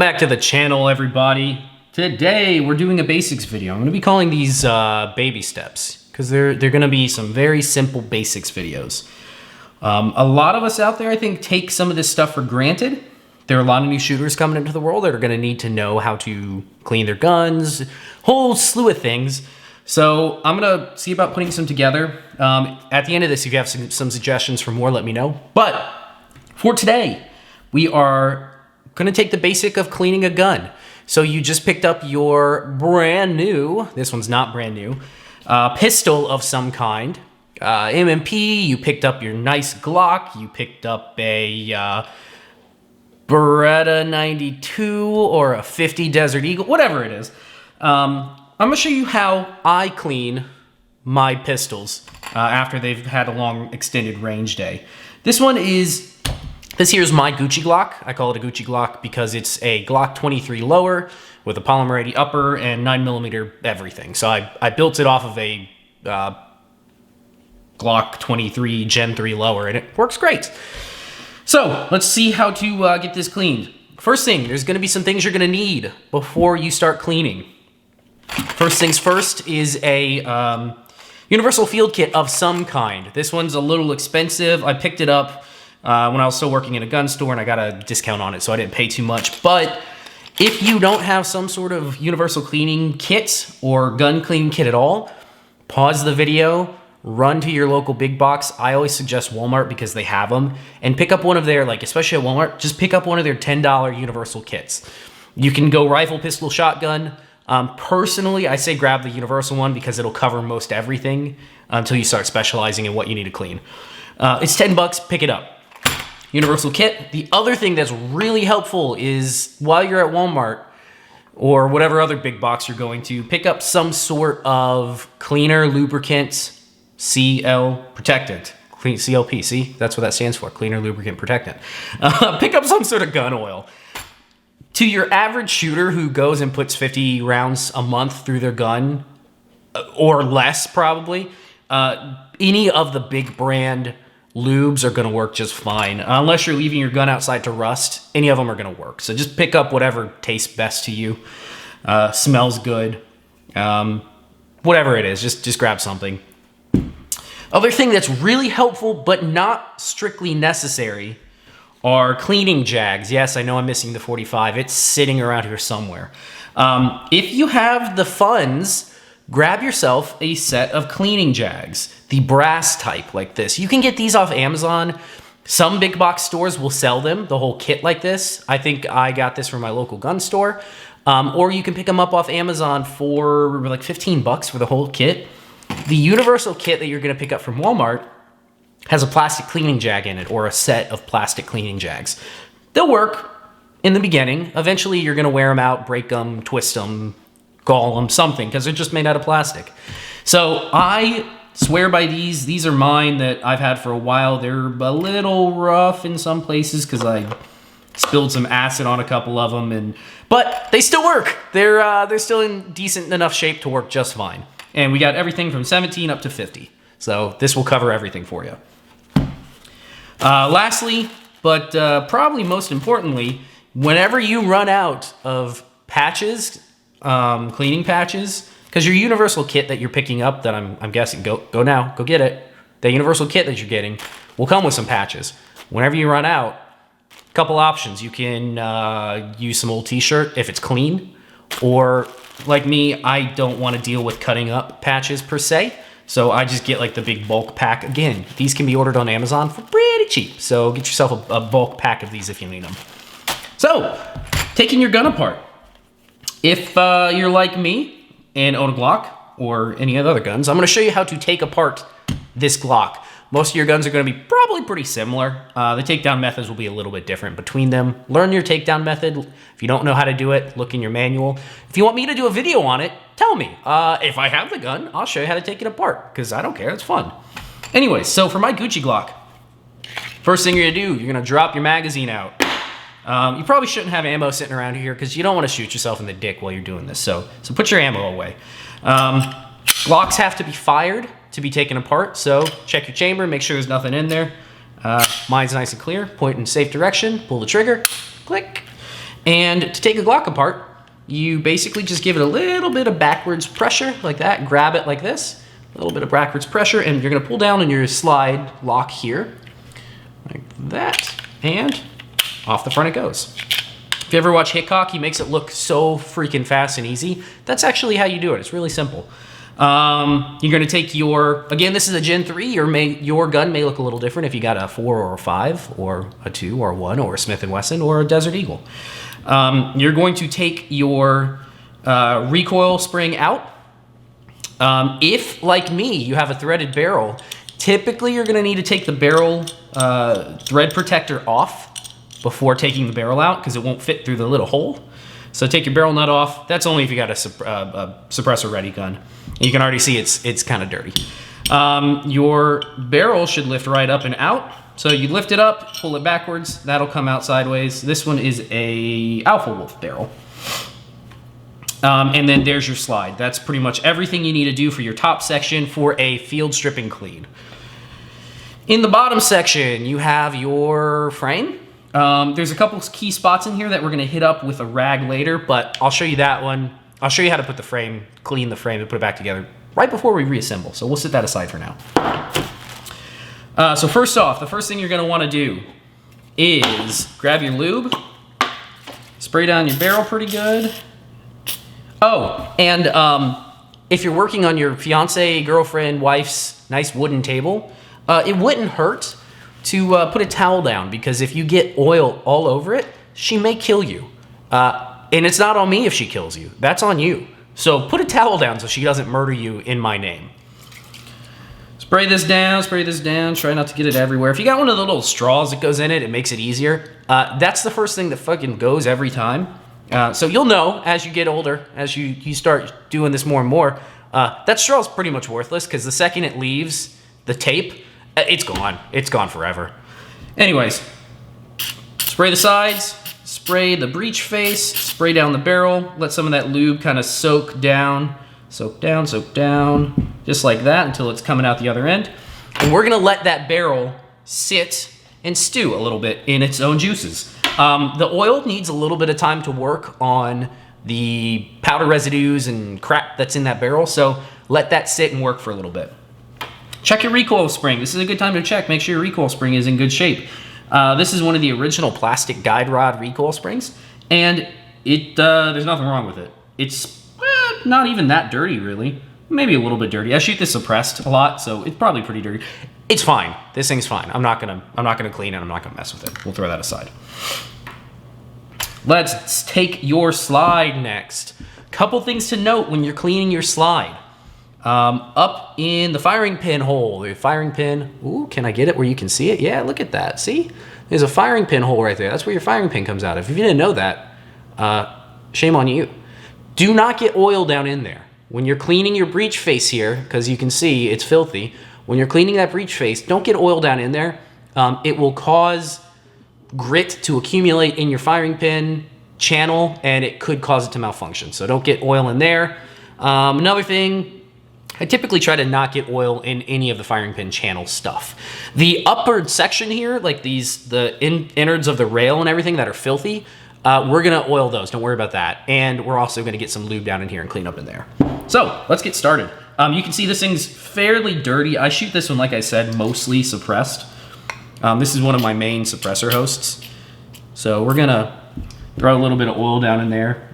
Welcome back to the channel, everybody. Today we're doing a basics video. I'm going to be calling these baby steps because they're going to be some very simple basics videos. A lot of us out there, I think, take some of this stuff for granted. There are a lot of new shooters coming into the world that are going to need to know how to clean their guns, whole slew of things. So I'm going to see about putting some together. At the end of this, if you have some suggestions for more, let me know. But for today, we are going to take the basic of cleaning a gun. So you just picked up your brand new, this one's not brand new, pistol of some kind. M&P, you picked up your nice Glock, you picked up a Beretta 92 or a 50 Desert Eagle, whatever it is. I'm going to show you how I clean my pistols after they've had a long extended range day. This here's my Gucci Glock. I call it a Gucci Glock because it's a Glock 23 lower with a polymer 80 upper and 9mm everything. So I built it off of a Glock 23 Gen 3 lower, and it works great. So let's see how to get this cleaned. First thing, there's going to be some things you're going to need before you start cleaning. First things first is a universal field kit of some kind. This one's a little expensive. I picked it up when I was still working in a gun store, and I got a discount on it, so I didn't pay too much. But if you don't have some sort of universal cleaning kit or gun cleaning kit at all, pause the video, run to your local big box. I always suggest Walmart because they have them, and pick up one of their, especially at Walmart, just pick up one of their $10 universal kits. You can go rifle, pistol, shotgun. Personally, I say grab the universal one because it'll cover most everything until you start specializing in what you need to clean. It's 10 bucks, pick it up. Universal kit. The other thing that's really helpful is while you're at Walmart or whatever other big box you're going to, pick up some sort of cleaner, lubricant, CL protectant. CLP, see? That's what that stands for, cleaner, lubricant, protectant. Pick up some sort of gun oil. To your average shooter who goes and puts 50 rounds a month through their gun, or less probably, any of the big brand lubes are going to work just fine. Unless you're leaving your gun outside to rust, any of them are going to work. So just pick up whatever tastes best to you, smells good, whatever it is, just grab something. Other thing that's really helpful but not strictly necessary are cleaning jags. Yes, I know I'm missing the 45. It's sitting around here somewhere. If you have the funds, grab yourself a set of cleaning jags, the brass type like this. You can get these off Amazon. Some big box stores will sell them, the whole kit like this. I think I got this from my local gun store. Or you can pick them up off Amazon for like 15 bucks for the whole kit. The universal kit that you're gonna pick up from Walmart has a plastic cleaning jag in it, or a set of plastic cleaning jags. They'll work in the beginning. Eventually you're gonna wear them out, break them, twist them, gall them, something, because they're just made out of plastic. So I swear by these. These are mine that I've had for a while. They're a little rough in some places because I spilled some acid on a couple of them, but they still work. They're still in decent enough shape to work just fine. And we got everything from 17 up to 50. So this will cover everything for you. Lastly, but probably most importantly, whenever you run out of patches, cleaning patches, because your universal kit that you're picking up, that I'm guessing, go now, go get it. The universal kit that you're getting will come with some patches. Whenever you run out, a couple options. You can use some old t-shirt if it's clean, or like me, I don't want to deal with cutting up patches per se, so I just get like the big bulk pack. Again, these can be ordered on Amazon for pretty cheap, so get yourself a bulk pack of these if you need them. So, taking your gun apart. If you're like me and own a Glock or any other guns, I'm going to show you how to take apart this Glock. Most of your guns are going to be probably pretty similar. The takedown methods will be a little bit different between them. Learn your takedown method. If you don't know how to do it, look in your manual. If you want me to do a video on it, tell me. If I have the gun, I'll show you how to take it apart because I don't care. It's fun. Anyways, so for my Gucci Glock, first thing you're going to do, you're going to drop your magazine out. You probably shouldn't have ammo sitting around here because you don't want to shoot yourself in the dick while you're doing this. So put your ammo away. Glocks have to be fired to be taken apart. So check your chamber, make sure there's nothing in there. Mine's nice and clear. Point in safe direction, pull the trigger, click. And to take a Glock apart, you basically just give it a little bit of backwards pressure like that. Grab it like this, a little bit of backwards pressure, and you're gonna pull down on your slide lock here, like that, and off the front it goes. If you ever watch Hickok, he makes it look so freaking fast and easy. That's actually how you do it. It's really simple. You're gonna take your, again, this is a Gen 3, your gun may look a little different if you got a 4 or a 5, or a 2 or a 1, or a Smith & Wesson, or a Desert Eagle. You're going to take your recoil spring out. If, like me, you have a threaded barrel, typically you're gonna need to take the barrel thread protector off before taking the barrel out, because it won't fit through the little hole. So take your barrel nut off. That's only if you got a suppressor ready gun. You can already see it's kind of dirty. Your barrel should lift right up and out. So you lift it up, pull it backwards, that'll come out sideways. This one is a Alpha Wolf barrel. And then there's your slide. That's pretty much everything you need to do for your top section for a field stripping clean. In the bottom section, you have your frame. There's a couple key spots in here that we're gonna hit up with a rag later, but I'll show you that one. I'll show you how to put the frame, clean the frame and put it back together right before we reassemble. So we'll set that aside for now. So first off, the first thing you're gonna wanna do is grab your lube, spray down your barrel pretty good. Oh, and if you're working on your fiance, girlfriend, wife's nice wooden table, it wouldn't hurt to put a towel down, because if you get oil all over it, she may kill you. And it's not on me if she kills you, that's on you. So put a towel down so she doesn't murder you in my name. Spray this down, try not to get it everywhere. If you got one of the little straws that goes in it, it makes it easier. That's the first thing that fucking goes every time. So you'll know as you get older, as you start doing this more and more, that straw is pretty much worthless, because the second it leaves the tape, it's gone forever. Anyways, spray the sides, spray the breech face, spray down the barrel, let some of that lube kind of soak down, just like that until it's coming out the other end. And we're gonna let that barrel sit and stew a little bit in its own juices. The oil needs a little bit of time to work on the powder residues and crap that's in that barrel, so let that sit and work for a little bit. Check your recoil spring. This is a good time to check. Make sure your recoil spring is in good shape. This is one of the original plastic guide rod recoil springs, and there's nothing wrong with it. It's not even that dirty, really. Maybe a little bit dirty. I shoot this suppressed a lot, so it's probably pretty dirty. It's fine. This thing's fine. I'm not gonna clean it. I'm not gonna mess with it. We'll throw that aside. Let's take your slide next. Couple things to note when you're cleaning your slide. Up in the firing pin hole, the firing pin, ooh, can I get it where you can see it? Yeah, look at that, see? There's a firing pin hole right there. That's where your firing pin comes out. If you didn't know that, shame on you. Do not get oil down in there. When you're cleaning your breech face here, because you can see it's filthy, when you're cleaning that breech face, don't get oil down in there. It will cause grit to accumulate in your firing pin channel, and it could cause it to malfunction. So don't get oil in there. Another thing, I typically try to not get oil in any of the firing pin channel stuff. The upward section here, like the innards of the rail and everything that are filthy, we're gonna oil those, don't worry about that. And we're also gonna get some lube down in here and clean up in there. So let's get started. You can see this thing's fairly dirty. I shoot this one, like I said, mostly suppressed. This is one of my main suppressor hosts. So we're gonna throw a little bit of oil down in there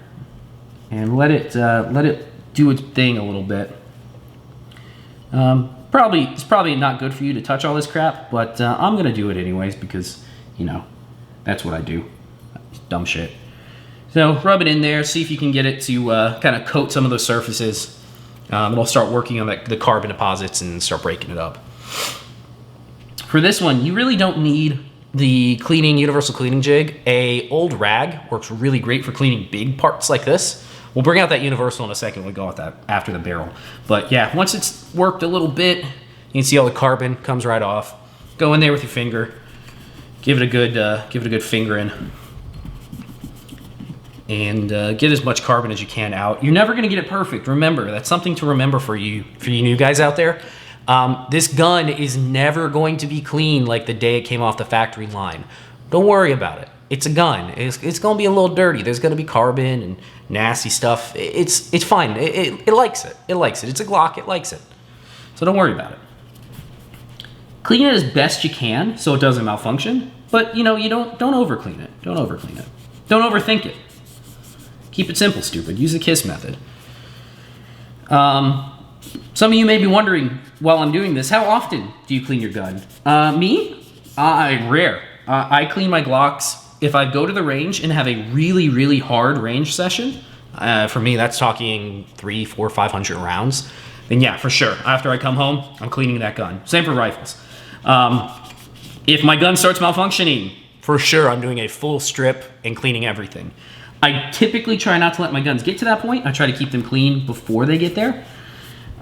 and let it do its thing a little bit. It's probably not good for you to touch all this crap, but I'm gonna do it anyways because, you know, that's what I do. Dumb shit. So rub it in there, see if you can get it to kind of coat some of those surfaces. It'll start working on the carbon deposits and start breaking it up. For this one, you really don't need the universal cleaning jig. A old rag works really great for cleaning big parts like this. We'll bring out that universal in a second. We'll go with that after the barrel. But yeah, once it's worked a little bit, you can see all the carbon comes right off. Go in there with your finger, give it a good finger in, and get as much carbon as you can out. You're never gonna get it perfect. Remember, that's something to remember for you new guys out there. This gun is never going to be clean like the day it came off the factory line. Don't worry about it. It's a gun. It's gonna be a little dirty. There's gonna be carbon and nasty stuff. It's fine. It likes it. It likes it. It's a Glock. It likes it. So don't worry about it. Clean it as best you can so it doesn't malfunction. But you know, you don't over clean it. Don't over clean it. Don't overthink it. Keep it simple, stupid. Use the KISS method. Some of you may be wondering while I'm doing this, how often do you clean your gun? Me? Rare. I clean my Glocks if I go to the range and have a really, really hard range session. For me, that's talking 300, 400, 500 rounds. Then yeah, for sure. After I come home, I'm cleaning that gun. Same for rifles. If my gun starts malfunctioning, for sure, I'm doing a full strip and cleaning everything. I typically try not to let my guns get to that point. I try to keep them clean before they get there.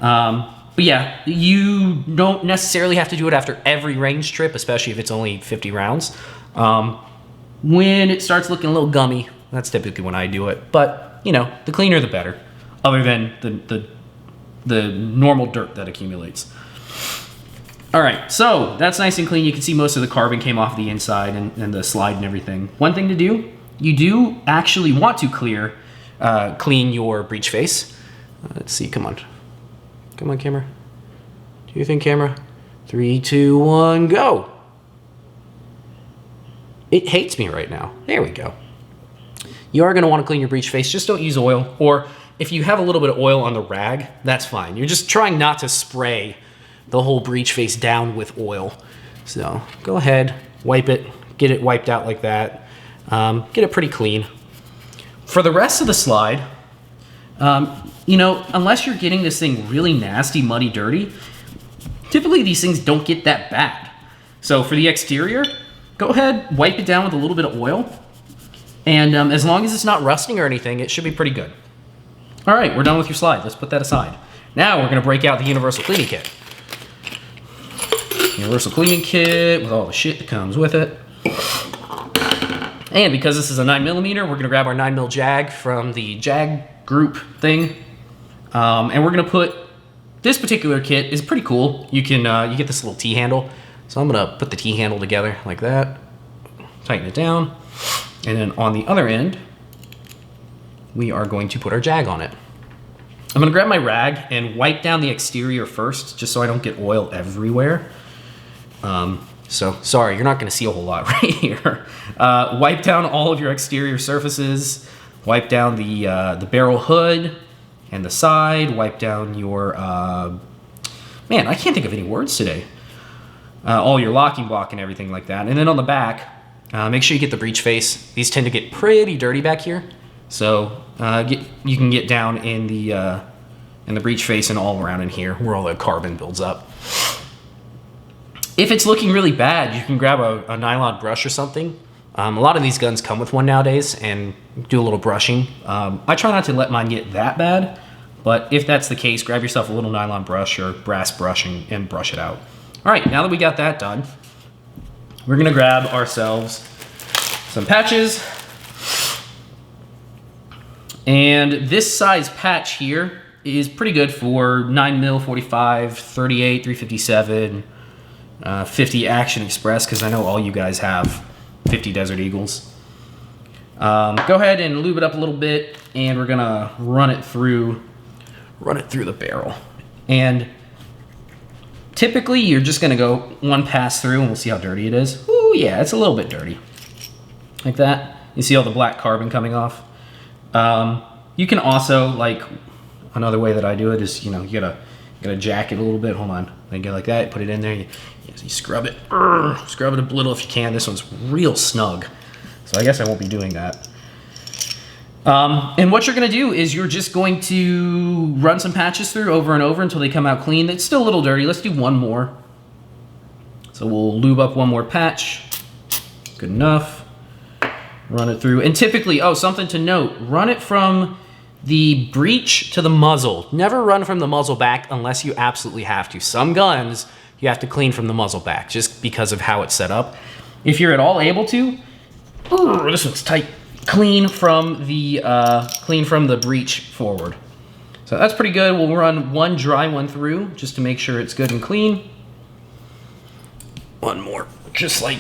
But yeah, you don't necessarily have to do it after every range trip, especially if it's only 50 rounds. When it starts looking a little gummy, that's typically when I do it. But, you know, the cleaner the better, other than the normal dirt that accumulates. All right, so that's nice and clean. You can see most of the carbon came off the inside and the slide and everything. One thing to do, you do actually want to clean your breech face. Let's see, come on. Come on, camera. Do you think, camera? 3, 2, 1, go. It hates me right now. There we go. You are gonna wanna clean your breech face. Just don't use oil. Or if you have a little bit of oil on the rag, that's fine. You're just trying not to spray the whole breech face down with oil. So go ahead, wipe it, get it wiped out like that. Get it pretty clean. For the rest of the slide, you know, unless you're getting this thing really nasty, muddy, dirty, typically these things don't get that bad. So for the exterior, go ahead, wipe it down with a little bit of oil. And as long as it's not rusting or anything, it should be pretty good. All right, we're done with your slide. Let's put that aside. Now we're gonna break out the universal cleaning kit. Universal cleaning kit with all the shit that comes with it. And because this is a 9mm, we're gonna grab our 9mm Jag from the Jag group thing. And we're gonna put, this particular kit is pretty cool. You can, you get this little T-handle. So I'm gonna put the T-handle together like that, tighten it down. And then on the other end, we are going to put our Jag on it. I'm gonna grab my rag and wipe down the exterior first, just so I don't get oil everywhere. So sorry, you're not gonna see a whole lot right here. Wipe down all of your exterior surfaces, wipe down the barrel hood and the side, wipe down your, man, I can't think of any words today. All your locking block and everything like that. And then on the back, make sure you get the breech face. These tend to get pretty dirty back here. So you can get down in the breech face and all around in here where all the carbon builds up. If it's looking really bad, you can grab a nylon brush or something. A lot of these guns come with one nowadays and do a little brushing. I try not to let mine get that bad, but if that's the case, grab yourself a little nylon brush or brass brush and brush it out. All right, now that we got that done, we're gonna grab ourselves some patches. And this size patch here is pretty good for 9mm, 45, 38, 357, 50 Action Express, because I know all you guys have 50 Desert Eagles. Go ahead and lube it up a little bit, and we're gonna run it through the barrel. And typically, you're just gonna go one pass through, and we'll see how dirty it is. Ooh, yeah, it's a little bit dirty, like that. You see all the black carbon coming off. You can also, like, another way that I do it is, you know, you gotta jack it a little bit. Hold on, then go like that, put it in there. You scrub it, scrub it a little if you can. This one's real snug, so I guess I won't be doing that. And what you're gonna do is you're just going to run some patches through over and over until they come out clean. It's still a little dirty. Let's do one more. So we'll lube up one more patch. Good enough. Run it through. And typically, oh, something to note, run it from the breech to the muzzle. Never run from the muzzle back unless you absolutely have to. Some guns, you have to clean from the muzzle back just because of how it's set up. If you're at all able to, ooh, this one's tight. Clean from the breech forward. So that's pretty good. We'll run one dry one through just to make sure it's good and clean. One more, just like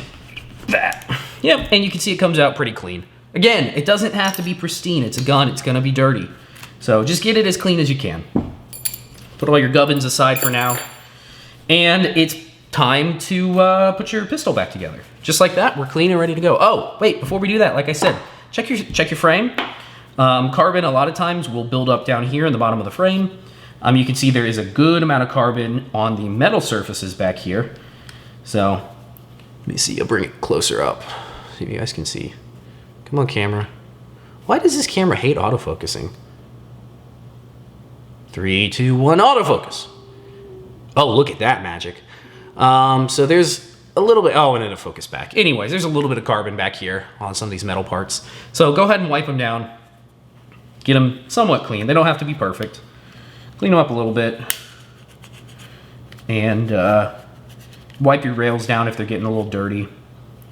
that. Yep, and you can see it comes out pretty clean. Again, it doesn't have to be pristine. It's a gun, it's gonna be dirty. So just get it as clean as you can. Put all your gubbins aside for now. And it's time to put your pistol back together. Just like that, we're clean and ready to go. Oh, wait, before we do that, like I said, check your frame. Carbon a lot of times will build up down here in the bottom of the frame. You can see there is a good amount of carbon on the metal surfaces back here. So, let me see, I'll bring it closer up. See if you guys can see. Come on, camera. Why does this camera hate autofocusing? 3, 2, 1, autofocus. Oh, look at that magic. So there's a little bit, oh, and then it focused back. Anyways, there's a little bit of carbon back here on some of these metal parts. So go ahead and wipe them down. Get them somewhat clean. They don't have to be perfect. Clean them up a little bit. And wipe your rails down if they're getting a little dirty.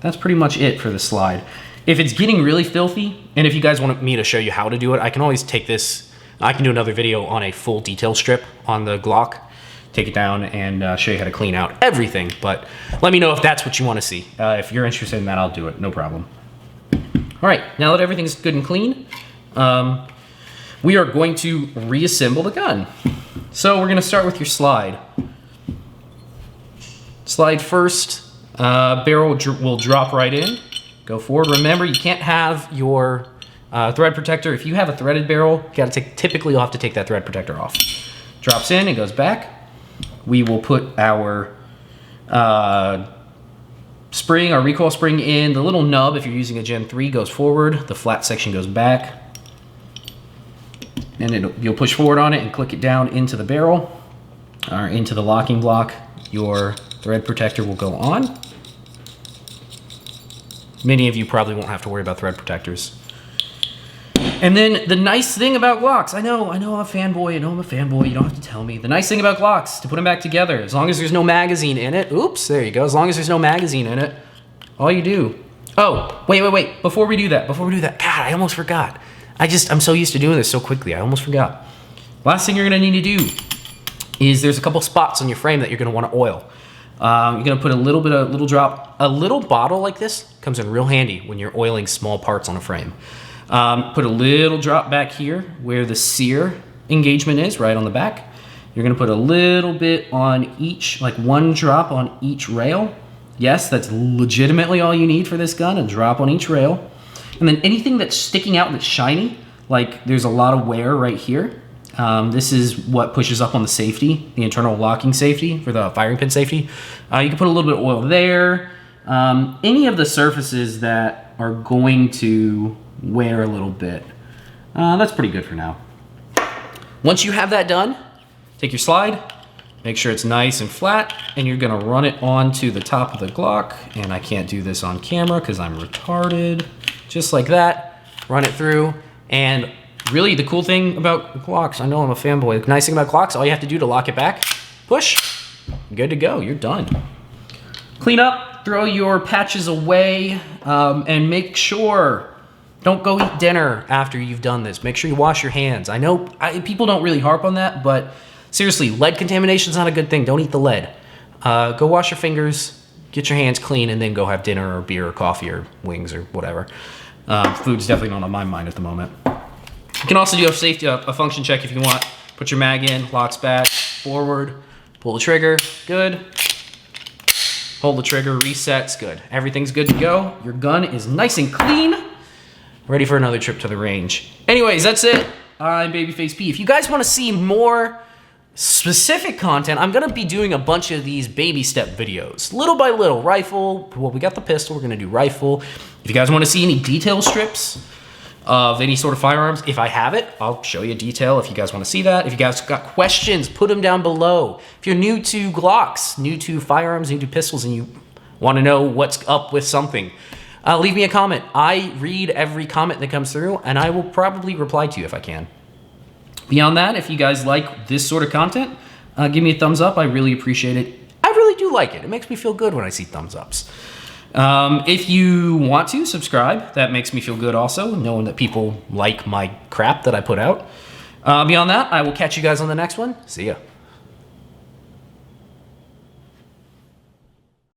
That's pretty much it for the slide. If it's getting really filthy, and if you guys want me to show you how to do it, I can always take this, I can do another video on a full detail strip on the Glock, take it down and show you how to clean out everything, but let me know if that's what you want to see. If you're interested in that, I'll do it, no problem. All right, now that everything's good and clean, we are going to reassemble the gun. So we're gonna start with your slide. Slide first, barrel will drop right in. Go forward. Remember, you can't have your thread protector. If you have a threaded barrel, typically you'll have to take that thread protector off. Drops in and goes back. We will put our spring, our recoil spring in. The little nub, if you're using a Gen 3, goes forward. The flat section goes back. And you'll push forward on it and click it down into the barrel or into the locking block. Your thread protector will go on. Many of you probably won't have to worry about thread protectors. And then the nice thing about Glocks, I know I'm a fanboy, you don't have to tell me. The nice thing about Glocks, to put them back together, as long as there's no magazine in it, oops, there you go, as long as there's no magazine in it, all you do. Oh, wait, before we do that, God, I almost forgot. I'm so used to doing this so quickly, I almost forgot. Last thing you're gonna need to do is there's a couple spots on your frame that you're gonna wanna oil. You're gonna put a little drop, a little bottle like this comes in real handy when you're oiling small parts on a frame. Put a little drop back here where the sear engagement is, right on the back. You're gonna put a little bit on each, like one drop on each rail. Yes, that's legitimately all you need for this gun, a drop on each rail. And then anything that's sticking out that's shiny, like there's a lot of wear right here. This is what pushes up on the safety, the internal locking safety for the firing pin safety. You can put a little bit of oil there. Any of the surfaces that are going to wear a little bit. That's pretty good for now. Once you have that done, take your slide, make sure it's nice and flat, and you're gonna run it onto the top of the Glock. And I can't do this on camera because I'm retarded. Just like that, run it through. And really the cool thing about Glocks, I know I'm a fanboy, the nice thing about Glocks, all you have to do to lock it back, push, good to go, you're done. Clean up, throw your patches away, and make sure, don't go eat dinner after you've done this. Make sure you wash your hands. I know people don't really harp on that, but seriously, lead contamination is not a good thing. Don't eat the lead. Go wash your fingers, get your hands clean, and then go have dinner or beer or coffee or wings or whatever. Food's definitely not on my mind at the moment. You can also do a function check if you want. Put your mag in, locks back, forward, pull the trigger, good. Hold the trigger, resets, good. Everything's good to go. Your gun is nice and clean. Ready for another trip to the range. Anyways, that's it. I'm Babyface P. If you guys want to see more specific content, I'm gonna be doing a bunch of these baby step videos. Little by little, rifle, well, we got the pistol, we're gonna do rifle. If you guys wanna see any detail strips of any sort of firearms, if I have it, I'll show you detail if you guys wanna see that. If you guys got questions, put them down below. If you're new to Glocks, new to firearms, new to pistols, and you wanna know what's up with something, leave me a comment. I read every comment that comes through, and I will probably reply to you if I can. Beyond that, if you guys like this sort of content, give me a thumbs up. I really appreciate it. I really do like it. It makes me feel good when I see thumbs ups. If you want to subscribe, that makes me feel good also, knowing that people like my crap that I put out. Beyond that, I will catch you guys on the next one. See ya.